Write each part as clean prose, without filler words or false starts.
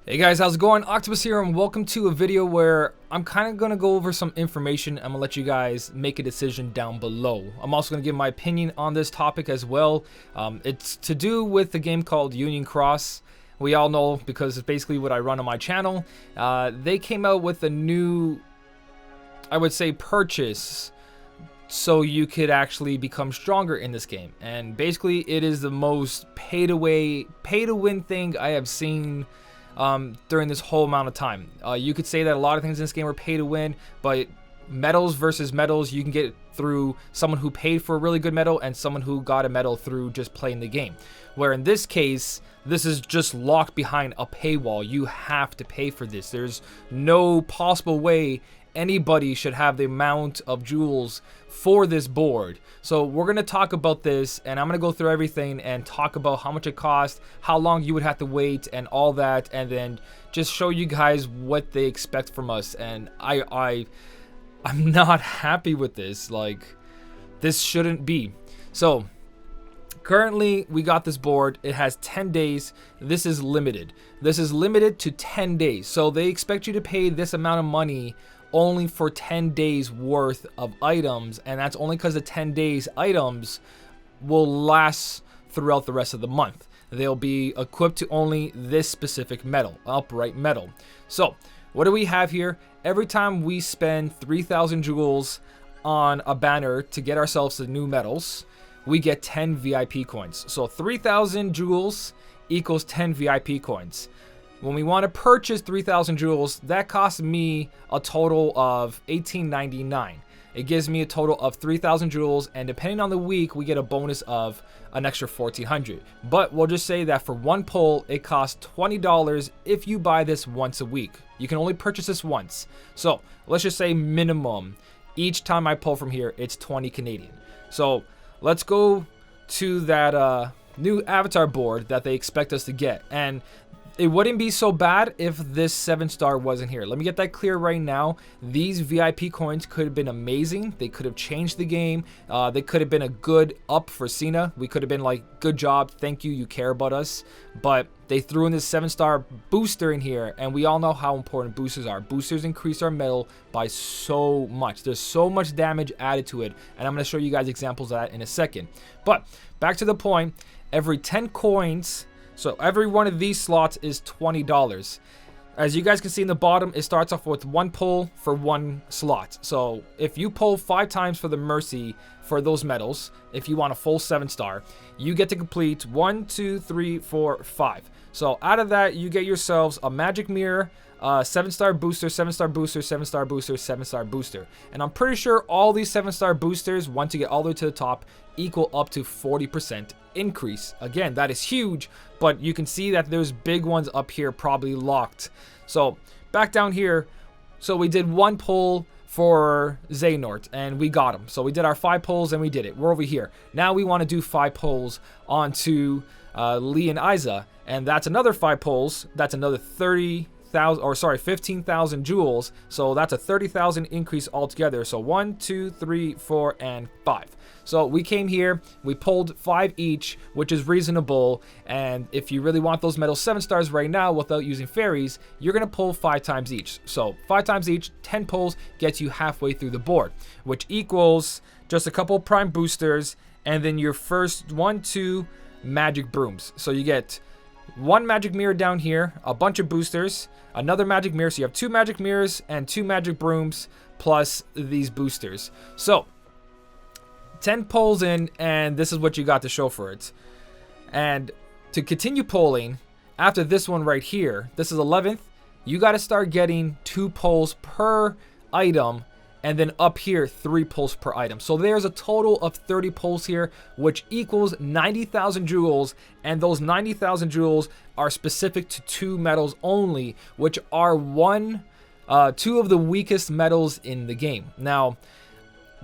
Hey guys, how's it going? Octopus here, and welcome to a video where I'm kind of going to go over some information. I'm going to let you guys make a decision down below. I'm also going to give my opinion on this topic as well. It's to do with the game called Union Cross. We all know, because it's basically what I run on my channel. They came out with a new, I would say, purchase so you could actually become stronger in this game. And basically it is the most pay to win thing I have seen during this whole amount of time. You could say that a lot of things in this game are pay to win, but medals versus medals you can get through someone who paid for a really good medal and someone who got a medal through just playing the game. Where in this case, this is just locked behind a paywall. You have to pay for this. There's no possible way anybody should have the amount of jewels for this board. So we're going to talk about this, and I'm going to go through everything and talk about how much it costs, how long you would have to wait, and all that, and then just show you guys what they expect from us. And I'm not happy with this. Like, this shouldn't be. So currently we got this board. It has 10 days. This is limited. This is limited to 10 days. So they expect you to pay this amount of money only for 10 days worth of items, and that's only because the 10 days items will last throughout the rest of the month. They'll be equipped to only this specific medal, upright medal. So what do we have here? Every time we spend 3,000 jewels on a banner to get ourselves the new medals, we get 10 VIP coins. So 3,000 jewels equals 10 VIP coins. When we want to purchase 3,000 jewels, that costs me a total of $18.99. It gives me a total of 3,000 jewels, and depending on the week, we get a bonus of an extra 1,400. But we'll just say that for one pull, it costs $20 if you buy this once a week. You can only purchase this once. So let's just say minimum. Each time I pull from here, it's 20 Canadian. So let's go to that new avatar board that they expect us to get. And it wouldn't be so bad if this 7-star wasn't here. Let me get that clear right now. These VIP coins could have been amazing. They could have changed the game. They could have been a good up for Cena. We could have been like, good job, thank you, you care about us. But they threw in this 7-star booster in here, and we all know how important boosters are. Boosters increase our medal by so much. There's so much damage added to it, and I'm going to show you guys examples of that in a second. But back to the point, every 10 coins... So every one of these slots is $20. As you guys can see in the bottom, it starts off with one pull for one slot. So if you pull 5 times for the Mercy for those medals, if you want a full 7-star, you get to complete 1, 2, 3, 4, 5. So out of that, you get yourselves a magic mirror, 7-star booster, 7-star booster, 7-star booster, 7-star booster. And I'm pretty sure all these 7-star boosters, once you get all the way to the top, equal up to 40% increase. Again, that is huge, but you can see that there's big ones up here probably locked. So back down here, so we did one pull for Xehanort and we got him. So we did our 5 pulls and we did it. We're over here. Now we want to do 5 pulls onto Lee and Isa, and that's another 5 pulls. That's another 15,000 jewels. So that's a 30,000 increase altogether. So 1, 2, 3, 4, and 5. So we came here, we pulled 5 each, which is reasonable. And if you really want those medal 7-stars right now without using fairies, you're going to pull 5 times each. So 5 times each, 10 pulls gets you halfway through the board, which equals just a couple prime boosters and then your first 1, 2 magic brooms. So you get 1 magic mirror down here, a bunch of boosters, another magic mirror. So you have 2 magic mirrors and 2 magic brooms plus these boosters. So 10 pulls in, and this is what you got to show for it. And to continue pulling, after this one right here, this is 11th, you got to start getting 2 pulls per item, and then up here 3 pulls per item. So there's a total of 30 pulls here, which equals 90,000 jewels, and those 90,000 jewels are specific to 2 medals only, which are 2 of the weakest medals in the game. Now,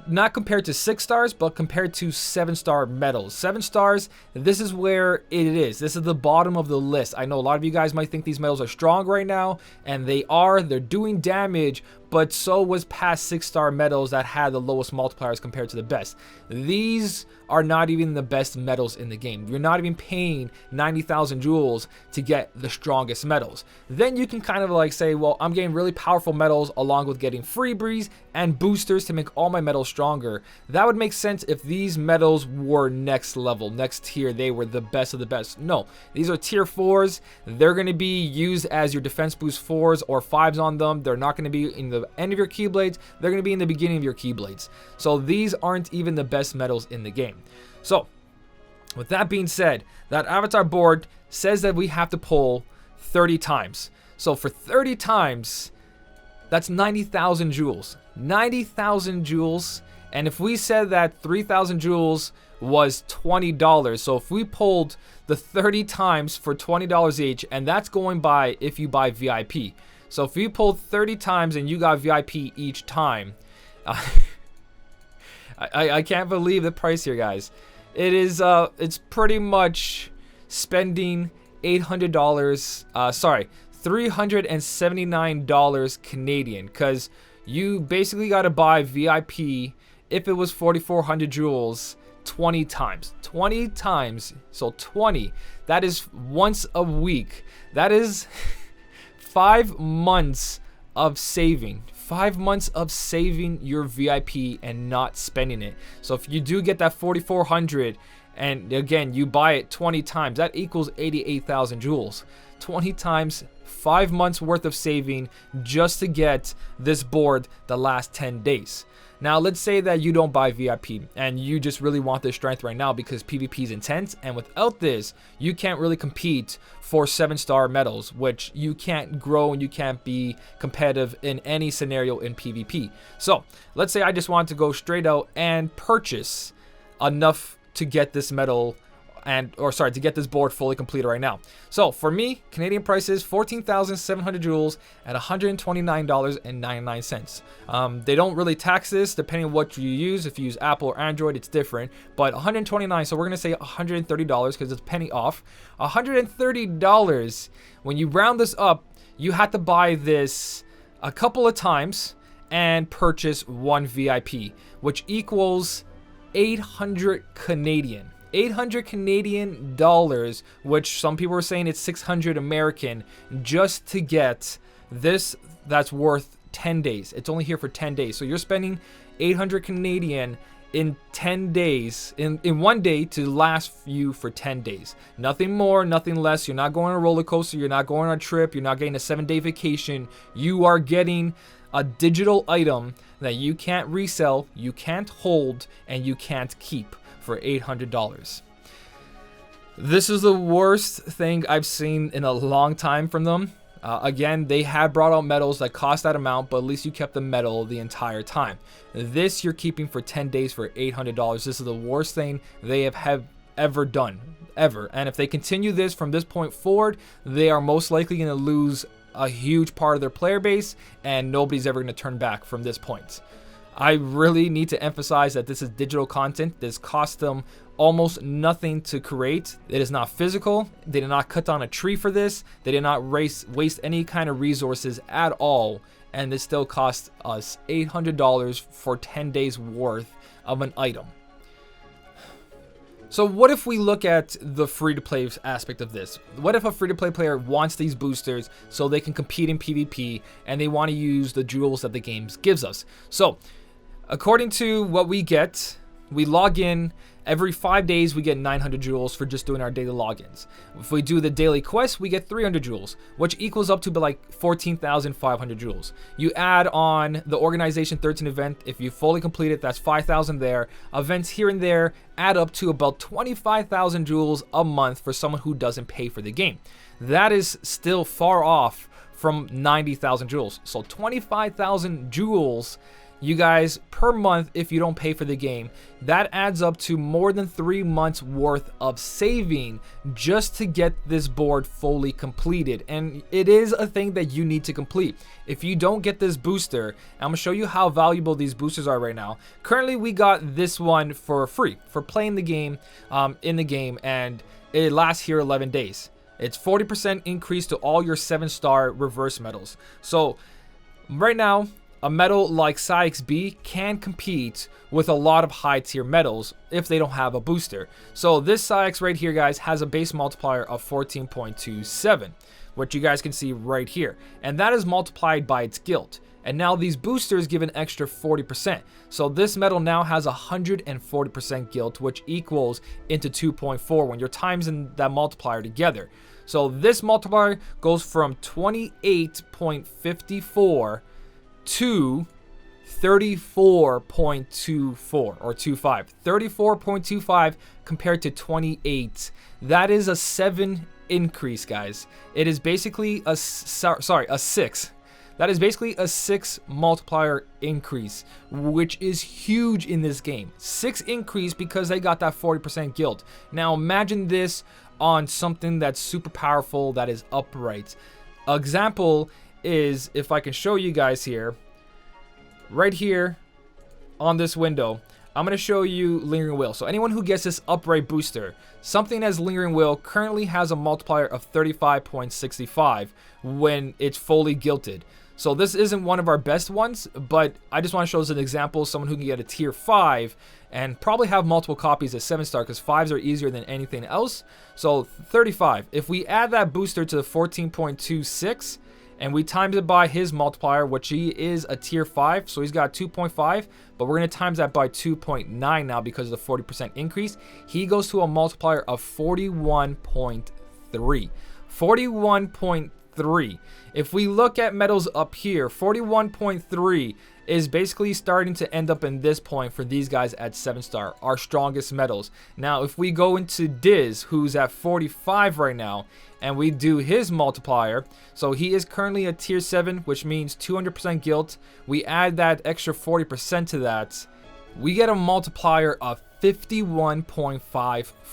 not compared to 6 stars, but compared to 7-star medals. 7 stars, this is where it is. This is the bottom of the list. I know a lot of you guys might think these medals are strong right now, and they are. They're doing damage, but so was past 6-star medals that had the lowest multipliers compared to the best. These are not even the best medals in the game. You're not even paying 90,000 jewels to get the strongest medals. Then you can kind of like say, well, I'm getting really powerful medals along with getting freebies and boosters to make all my medals stronger. That would make sense if these medals were next level, next tier. They were the best of the best. No, these are tier 4s. They're going to be used as your defense boost 4s or 5s on them. They're not going to be in the end of your keyblades. They're going to be in the beginning of your keyblades. So these aren't even the best medals in the game. So with that being said, that avatar board says that we have to pull 30 times. So for 30 times, that's 90,000 jewels. 90,000 jewels. And if we said that 3,000 jewels was $20, so if we pulled the 30 times for $20 each, and that's going by if you buy VIP. So if you pulled 30 times and you got VIP each time, I can't believe the price here, guys. It is it's pretty much spending $800, sorry, $379 Canadian, because you basically got to buy VIP if it was 4,400 jewels 20 times. 20 times, so 20. That is once a week. That is 5 months of saving. 5 months of saving your VIP and not spending it. So if you do get that 4,400 and again you buy it 20 times, that equals 88,000 jewels. 20 times, 5 months worth of saving just to get this board the last 10 days. Now let's say that you don't buy VIP and you just really want this strength right now because PvP is intense, and without this you can't really compete for 7-star medals, which you can't grow and you can't be competitive in any scenario in PvP. So let's say I just want to go straight out and purchase enough to get this medal to get this board fully completed right now. So for me, Canadian prices 14,700 jewels at $129.99. They don't really tax this depending on what you use. If you use Apple or Android, it's different, but $129, so we're gonna say $130 because it's a penny off. $130. When you round this up, you have to buy this a couple of times and purchase one VIP, which equals 800 Canadian. 800 Canadian dollars, which some people are saying it's 600 American, just to get this that's worth 10 days. It's only here for 10 days. So you're spending 800 Canadian in 10 days, in one day, to last you for 10 days. Nothing more, nothing less. You're not going on a roller coaster. You're not going on a trip. You're not getting a 7-day vacation. You are getting a digital item that you can't resell, you can't hold, and you can't keep for $800. This is the worst thing I've seen in a long time from them. Again, they have brought out medals that cost that amount, but at least you kept the medal the entire time. This you're keeping for 10 days for $800. This is the worst thing they have ever done, ever. And if they continue this from this point forward, they are most likely going to lose a huge part of their player base, and nobody's ever going to turn back from this point. I really need to emphasize that this is digital content. This cost them almost nothing to create. It is not physical. They did not cut down a tree for this. They did not waste any kind of resources at all. And this still cost us $800 for 10 days worth of an item. So what if we look at the free-to-play aspect of this? What if a free-to-play player wants these boosters so they can compete in PvP and they want to use the jewels that the game gives us? So according to what we get, we log in. Every 5 days, we get 900 jewels for just doing our daily logins. If we do the daily quest, we get 300 jewels, which equals up to like 14,500 jewels. You add on the Organization 13 event. If you fully complete it, that's 5,000 there. Events here and there add up to about 25,000 jewels a month for someone who doesn't pay for the game. That is still far off from 90,000 jewels. So 25,000 jewels, you guys, per month if you don't pay for the game. That adds up to more than 3 months worth of saving just to get this board fully completed. And it is a thing that you need to complete. If you don't get this booster, I'm gonna show you how valuable these boosters are right now. Currently, we got this one for free for playing the game in the game, and it lasts here 11 days. It's 40% increase to all your 7-star reverse medals. So right now, a metal like Cyax B can compete with a lot of high tier metals if they don't have a booster. So this Cyax right here, guys, has a base multiplier of 14.27, which you guys can see right here. And that is multiplied by its guild. And now these boosters give an extra 40%. So this metal now has 140% guilt, which equals into 2.4 when you're timesing that multiplier together. So this multiplier goes from 28.54 to 34.24 or 25. 34.25 compared to 28. That is a 7 increase, guys. It is basically a 6. That is basically a 6 multiplier increase, which is huge in this game. 6 increase because they got that 40% guild. Now imagine this on something that's super powerful, that is upright. Example is, if I can show you guys here, right here on this window, I'm going to show you Lingering Will. So anyone who gets this upright booster, something as Lingering Will currently has a multiplier of 35.65 when it's fully guilted. So this isn't one of our best ones, but I just want to show as an example someone who can get a tier 5 and probably have multiple copies of 7-star, because 5s are easier than anything else. So 35. If we add that booster to the 14.26 and we times it by his multiplier, which he is a tier 5, so he's got 2.5, but we're going to times that by 2.9 now because of the 40% increase. He goes to a multiplier of 41.3. 41.3. If we look at metals up here, 41.3 is basically starting to end up in this point for these guys at 7-star, our strongest metals. Now, if we go into Diz, who's at 45 right now, and we do his multiplier, so he is currently a tier 7, which means 200% guilt. We add that extra 40% to that, we get a multiplier of 51.54.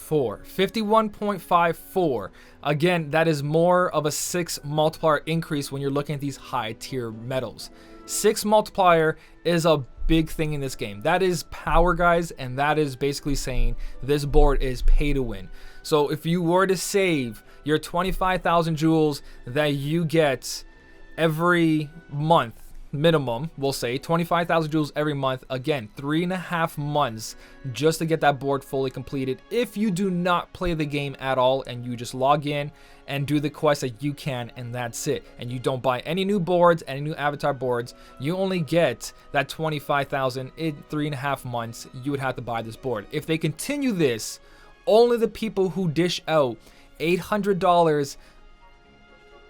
51.54. Again, that is more of a 6 multiplier increase when you're looking at these high tier metals. 6 multiplier is a big thing in this game. That is power, guys, and that is basically saying this board is pay to win. So if you were to save your 25,000 jewels that you get every month, minimum, we'll say 25,000 jewels every month, again 3.5 months just to get that board fully completed. If you do not play the game at all and you just log in and do the quest that you can, and that's it, and you don't buy any new boards, any new avatar boards, you only get that 25,000 in 3.5 months. You would have to buy this board. If they continue this, only the people who dish out $800,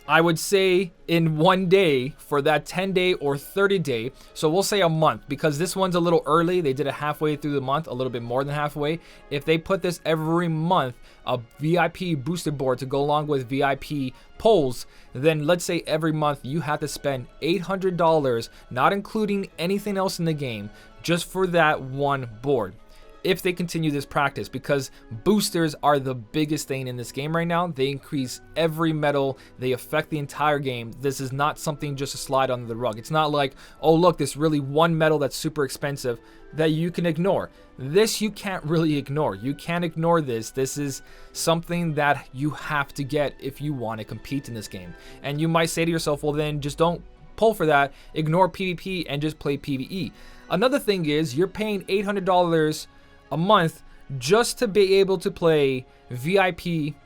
I would say, in one day for that 10-day or 30-day. So we'll say a month, because this one's a little early. They did it halfway through the month, a little bit more than halfway. If they put this every month, a VIP booster board to go along with VIP polls, then let's say every month you have to spend $800, not including anything else in the game, just for that one board. If they continue this practice, because boosters are the biggest thing in this game right now. They increase every metal, they affect the entire game. This is not something just to slide under the rug. It's not like, oh look, this really one metal that's super expensive that you can ignore. This you can't really ignore. You can't ignore this. This is something that you have to get if you want to compete in this game. And you might say to yourself, well then just don't pull for that, ignore PvP and just play PvE. Another thing is, you're paying $800 a month just to be able to play VIP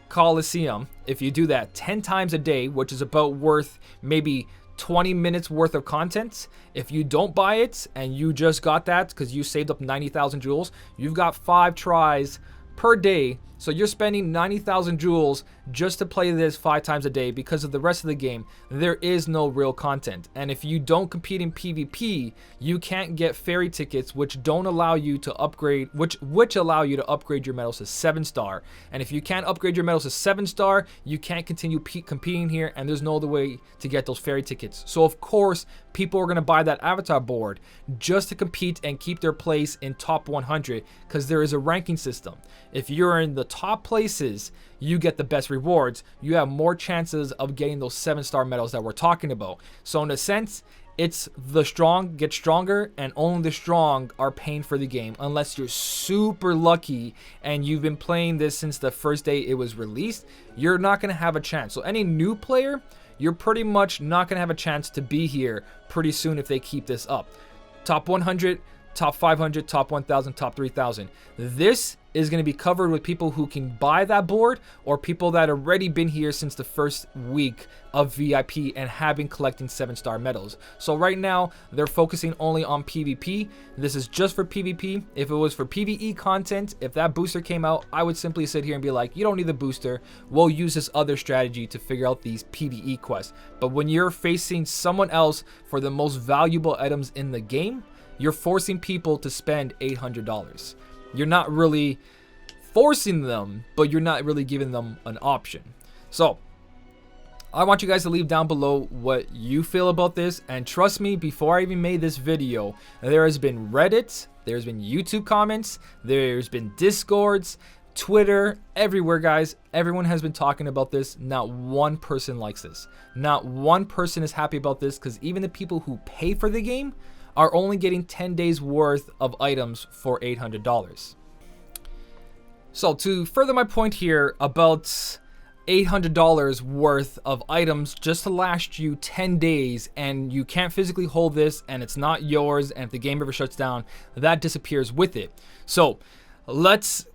Coliseum. If you do that 10 times a day, which is about worth maybe 20 minutes worth of content. If you don't buy it and you just got that because you saved up 90,000 jewels, you've got 5 tries per day. So you're spending 90,000 jewels just to play this 5 times a day, because of the rest of the game there is no real content. And if you don't compete in PvP, you can't get fairy tickets, which don't allow you to upgrade, which allow you to upgrade your medals to 7-star. And if you can't upgrade your medals to 7-star, you can't continue competing here, and there's no other way to get those fairy tickets. So of course people are going to buy that avatar board just to compete and keep their place in top 100, because there is a ranking system. If you're in the top places, you get the best rewards. You have more chances of getting those 7-star medals that we're talking about. So in a sense, it's the strong get stronger, and only the strong are paying for the game, unless you're super lucky and you've been playing this since the first day it was released. You're not going to have a chance. So any new player, you're pretty much not going to have a chance to be here pretty soon if they keep this up. Top 100, top 500, top 1,000, top 3,000. This is going to be covered with people who can buy that board or people that already been here since the first week of VIP and have been collecting 7-star medals. So right now, they're focusing only on PvP. This is just for PvP. If it was for PvE content, if that booster came out, I would simply sit here and be like, you don't need the booster. We'll use this other strategy to figure out these PvE quests. But when you're facing someone else for the most valuable items in the game, you're forcing people to spend $800. You're not really forcing them, but you're not really giving them an option. So I want you guys to leave down below what you feel about this. And trust me, before I even made this video, there has been Reddit, there's been YouTube comments, there's been Discords, Twitter, everywhere, guys. Everyone has been talking about this. Not one person likes this. Not one person is happy about this, because even the people who pay for the game are only getting 10 days worth of items for $800. So to further my point here about $800 worth of items just to last you 10 days, and you can't physically hold this and it's not yours, and if the game ever shuts down, that disappears with it. So let's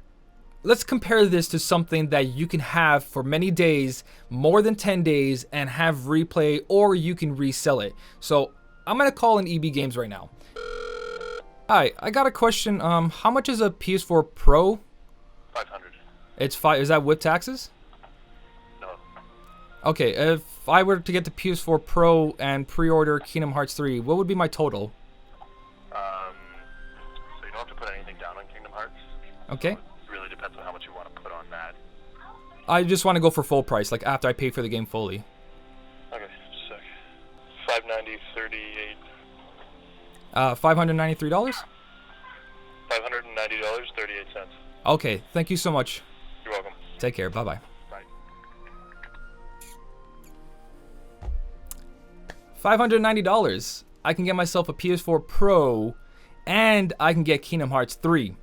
compare this to something that you can have for many days, more than 10 days, and have replay, or you can resell it. So I'm gonna call in EB Games right now. Hi, I got a question. How much is a PS4 Pro? 500. It's five. Is that with taxes? No. Okay, if I were to get the PS4 Pro and pre-order Kingdom Hearts 3, what would be my total? So you don't have to put anything down on Kingdom Hearts. Okay. So it really depends on how much you want to put on that. I just want to go for full price, like after I pay for the game fully. Okay, just a sec. 590, 38. $593? $590, 38 cents. Okay, thank you so much. You're welcome. Take care. Bye-bye. Bye. $590. I can get myself a PS4 Pro, and I can get Kingdom Hearts 3.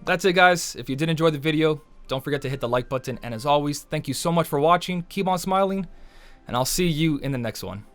That's it, guys. If you did enjoy the video, don't forget to hit the like button. And as always, thank you so much for watching. Keep on smiling, and I'll see you in the next one.